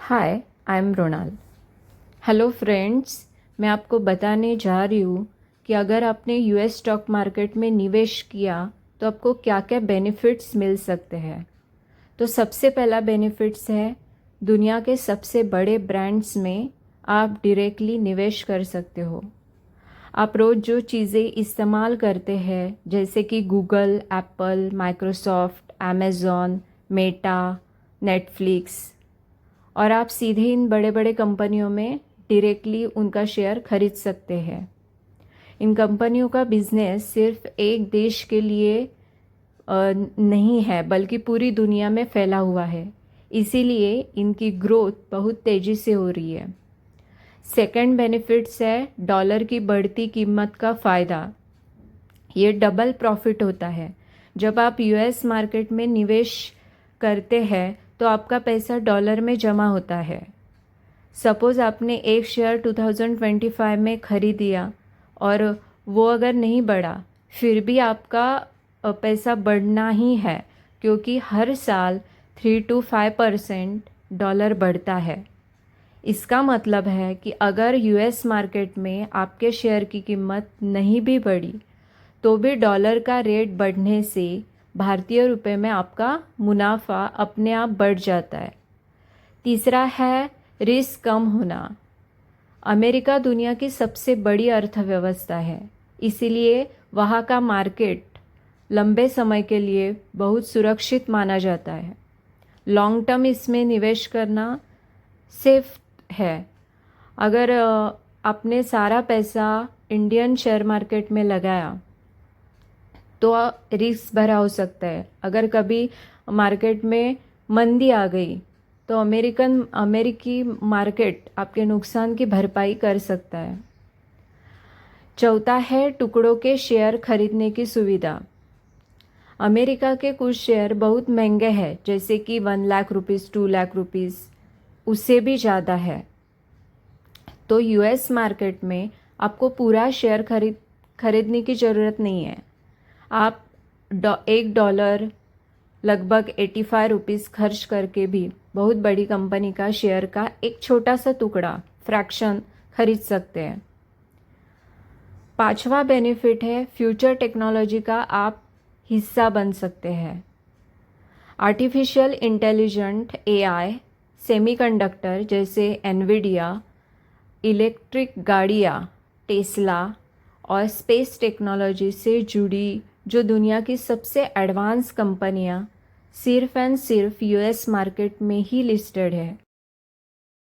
Hi, I am Ronal. Hello friends, मैं आपको बताने जा रही हूँ कि अगर आपने यूएस स्टॉक मार्केट में निवेश किया तो आपको क्या क्या बेनिफिट्स मिल सकते हैं। तो सबसे पहला बेनिफिट्स है, दुनिया के सबसे बड़े ब्रांड्स में आप डायरेक्टली निवेश कर सकते हो। आप रोज़ जो चीज़ें इस्तेमाल करते हैं जैसे कि Google, Apple, Microsoft, Amazon, Meta, Netflix, और आप सीधे इन बड़े बड़े कंपनियों में डायरेक्टली उनका शेयर खरीद सकते हैं। इन कंपनियों का बिजनेस सिर्फ एक देश के लिए नहीं है बल्कि पूरी दुनिया में फैला हुआ है, इसीलिए इनकी ग्रोथ बहुत तेज़ी से हो रही है। सेकंड बेनिफिट्स है डॉलर की बढ़ती कीमत का फ़ायदा। ये डबल प्रॉफिट होता है। जब आप यूएस मार्केट में निवेश करते हैं तो आपका पैसा डॉलर में जमा होता है। सपोज़ आपने एक शेयर 2025 में खरीद लिया और वो अगर नहीं बढ़ा, फिर भी आपका पैसा बढ़ना ही है, क्योंकि हर साल 3 to 5% डॉलर बढ़ता है। इसका मतलब है कि अगर यूएस मार्केट में आपके शेयर की कीमत नहीं भी बढ़ी तो भी डॉलर का रेट बढ़ने से भारतीय रुपए में आपका मुनाफा अपने आप बढ़ जाता है। तीसरा है रिस्क कम होना। अमेरिका दुनिया की सबसे बड़ी अर्थव्यवस्था है, इसीलिए वहाँ का मार्केट लंबे समय के लिए बहुत सुरक्षित माना जाता है। लॉन्ग टर्म इसमें निवेश करना सेफ है। अगर आपने सारा पैसा इंडियन शेयर मार्केट में लगाया तो रिस्क भरा हो सकता है। अगर कभी मार्केट में मंदी आ गई तो अमेरिकी मार्केट आपके नुकसान की भरपाई कर सकता है। चौथा है टुकड़ों के शेयर खरीदने की सुविधा। अमेरिका के कुछ शेयर बहुत महंगे हैं, जैसे कि 1 लाख रुपीज़, 2 लाख रुपीज़, उससे भी ज़्यादा है। तो यूएस मार्केट में आपको पूरा शेयर खरीदने की ज़रूरत नहीं है। आप $1 लगभग 85 रुपीज़ खर्च करके भी बहुत बड़ी कंपनी का शेयर का एक छोटा सा टुकड़ा, फ्रैक्शन, खरीद सकते हैं। पांचवा बेनिफिट है फ्यूचर टेक्नोलॉजी का आप हिस्सा बन सकते हैं। आर्टिफिशियल इंटेलिजेंट एआई, सेमीकंडक्टर जैसे एनवीडिया, इलेक्ट्रिक गाड़ियाँ, टेस्ला और स्पेस टेक्नोलॉजी से जुड़ी जो दुनिया की सबसे एडवांस कंपनियां सिर्फ एंड सिर्फ यूएस मार्केट में ही लिस्टेड है।